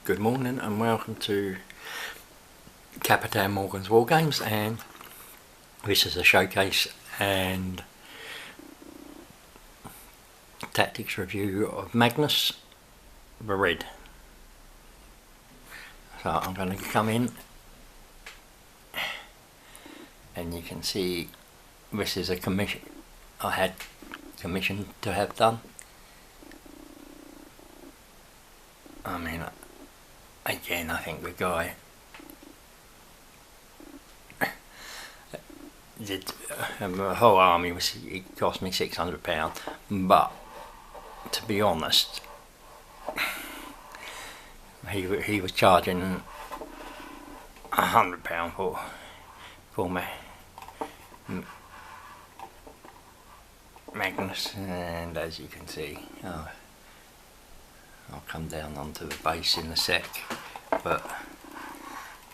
Good morning and welcome to Capitan Morgan's War Games, and this is a showcase and tactics review of Magnus the Red. So I'm going to come in and you can see this is a commission I had commissioned to have done. I mean, again, I think the guy did the whole army it cost me £600, but to be honest, he was charging £100 for Magnus, and as you can see, I'll come down onto the base in a sec, but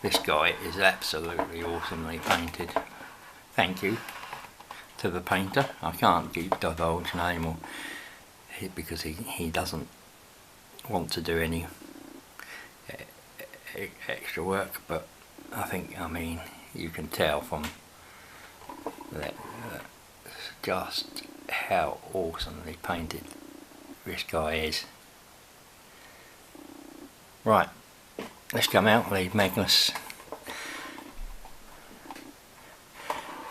this guy is absolutely awesomely painted. Thank you to the painter. I can't divulge name or because he doesn't want to do any extra work, but I mean you can tell from that just how awesomely painted this guy is. Right, let's come out, leave Magnus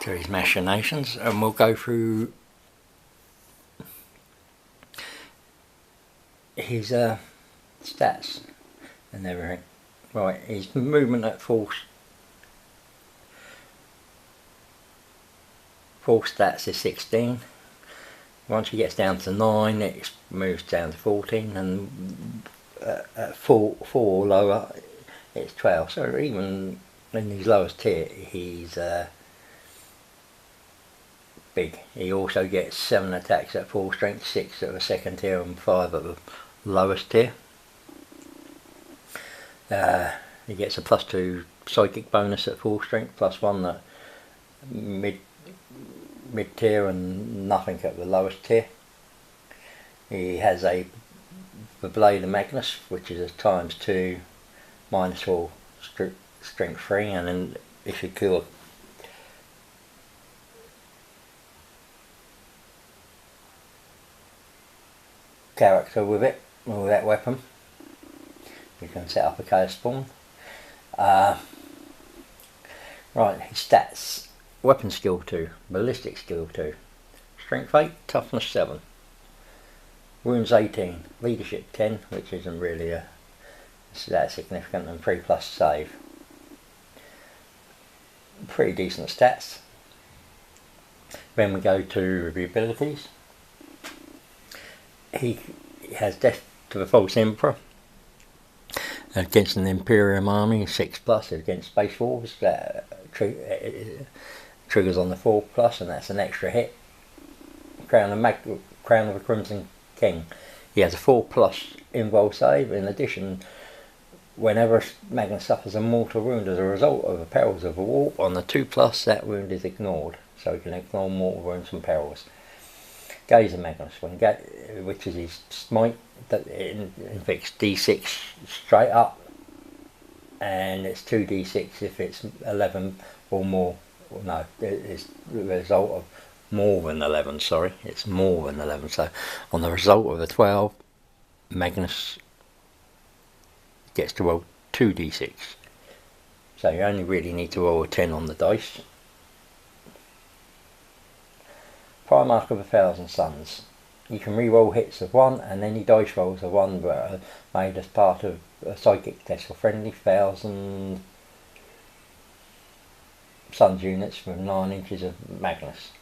to his machinations, and we'll go through his stats and everything. Right, his movement at full stats is 16. Once he gets down to 9, it moves down to 14, and at 4 or lower it's 12. So even in his lowest tier he's big. He also gets 7 attacks at full strength, 6 at the second tier and 5 at the lowest tier. He gets a +2 psychic bonus at full strength, +1 at mid tier and nothing at the lowest tier. He has the Blade of Magnus, which is a ×2 -4 strength 3, and then if you kill a character with it, or that weapon, you can set up a chaos spawn. Right, his stats: weapon skill 2, ballistic skill 2, strength 8, toughness 7, wounds 18, leadership 10, which isn't really that significant, and 3+ save. Pretty decent stats. Then we go to the abilities. He has Death to the False Emperor against an Imperium army, 6+, against Space Wolves. That triggers on the 4+, and that's an extra hit. Crown of the Crimson King. He has a 4+ invul save. In addition, whenever Magnus suffers a mortal wound as a result of the perils of a warp on the 2+, that wound is ignored, so he can ignore mortal wounds and perils. Gaze of Magnus, which is his smite, that inflicts D6 straight up, and it's 2d6 if it's 11 or more. No, it's the result of more than 11, sorry, it's more than 11. So on the result of a 12, Magnus gets to roll 2d6. So you only really need to roll a 10 on the dice. Primarch of 1,000 Suns. You can re-roll hits of 1 and any dice rolls of 1 that are made as part of a psychic test for friendly 1,000 Suns units with 9 inches of Magnus.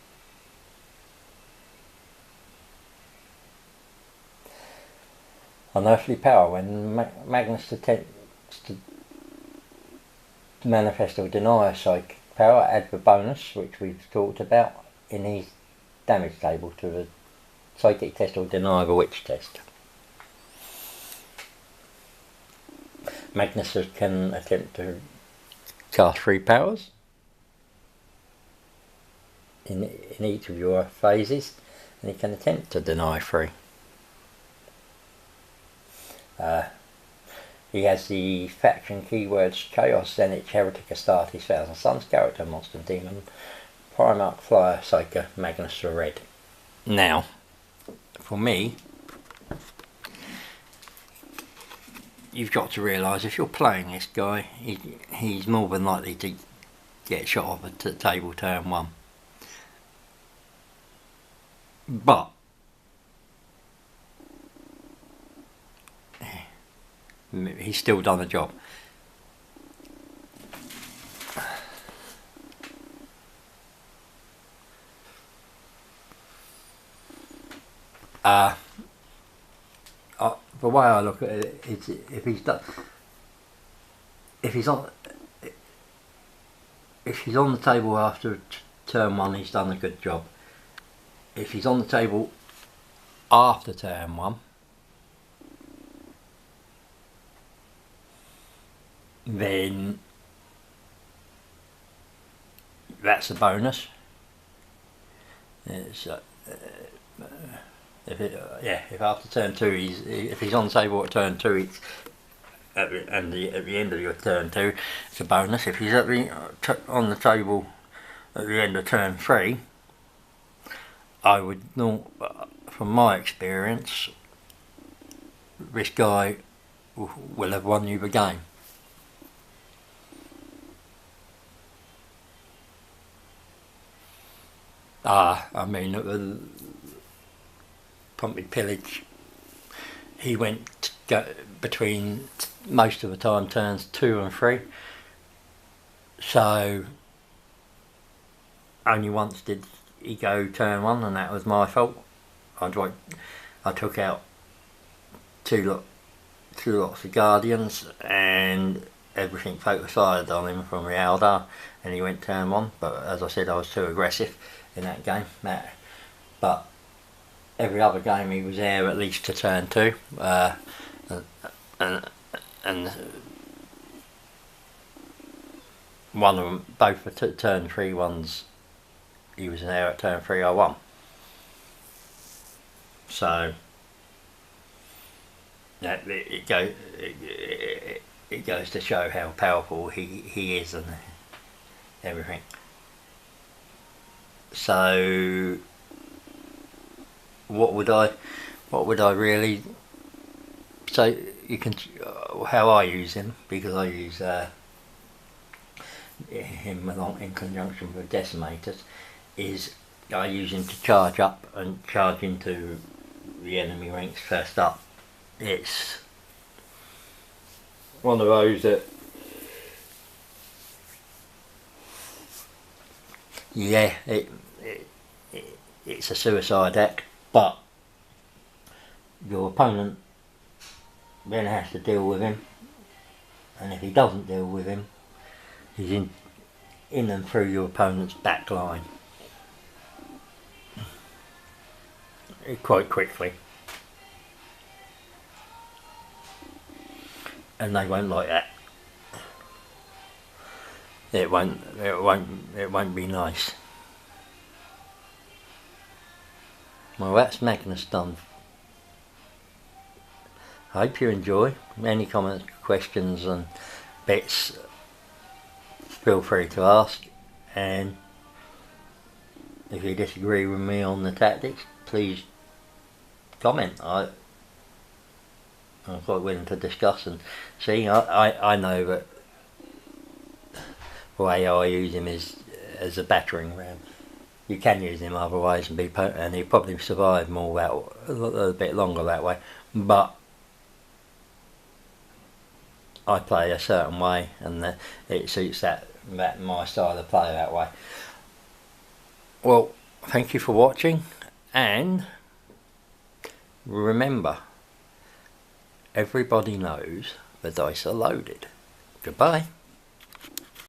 Unearthly power. When Magnus attempts to manifest or deny a psychic power, add the bonus, which we've talked about, in his damage table to the psychic test or deny the witch test. Magnus can attempt to cast 3 powers in each of your phases, and he can attempt to deny 3. He has the faction keywords Chaos, Zenith, Heretic, Astartes, Thousand Suns, Character, Monster, Demon, Primarch, Flyer, Psyker, Magnus, or Red. Now, for me, you've got to realise if you're playing this guy, he's more than likely to get shot off at the table turn 1. But he's still done the job. The way I look at it is, if he's on the table after turn 1, he's done a good job. If he's on the table after turn 1, then that's a bonus. It's, if after turn 2 if he's on the table at turn 2, it's at the end of your turn 2, it's a bonus. If he's on the table at the end of turn 3, I would not, from my experience, this guy will have won you the game. I mean, Pumpy Pillage, he went between most of the time turns 2 and 3, so only once did he go turn 1, and that was my fault. I took out two lots of Guardians and everything focused on him from Realdar, and he went turn 1, but as I said, I was too aggressive in that game. But every other game he was there at least to turn 2, and one of them, both the turn 3 ones, he was there at turn 3, I won. So it goes to show how powerful he is and everything. So what would I really say? You can how I use him, because I use him along in conjunction with decimators, is I use him to charge up and charge into the enemy ranks first up. It's one of those that, yeah, it's a suicide act, but your opponent then has to deal with him, and if he doesn't deal with him, he's in and through your opponent's back line quite quickly, and they won't like that. It won't be nice. Well, that's Magnus done. I hope you enjoy. Any comments, questions and bits, feel free to ask, and if you disagree with me on the tactics, please comment. I'm quite willing to discuss and see. I know that the way I use him is as a battering ram. You can use him other ways and he'll probably survive more a bit longer that way, but I play a certain way, and it suits that my style of play that way. Well, thank you for watching, and remember, everybody knows the dice are loaded. Goodbye.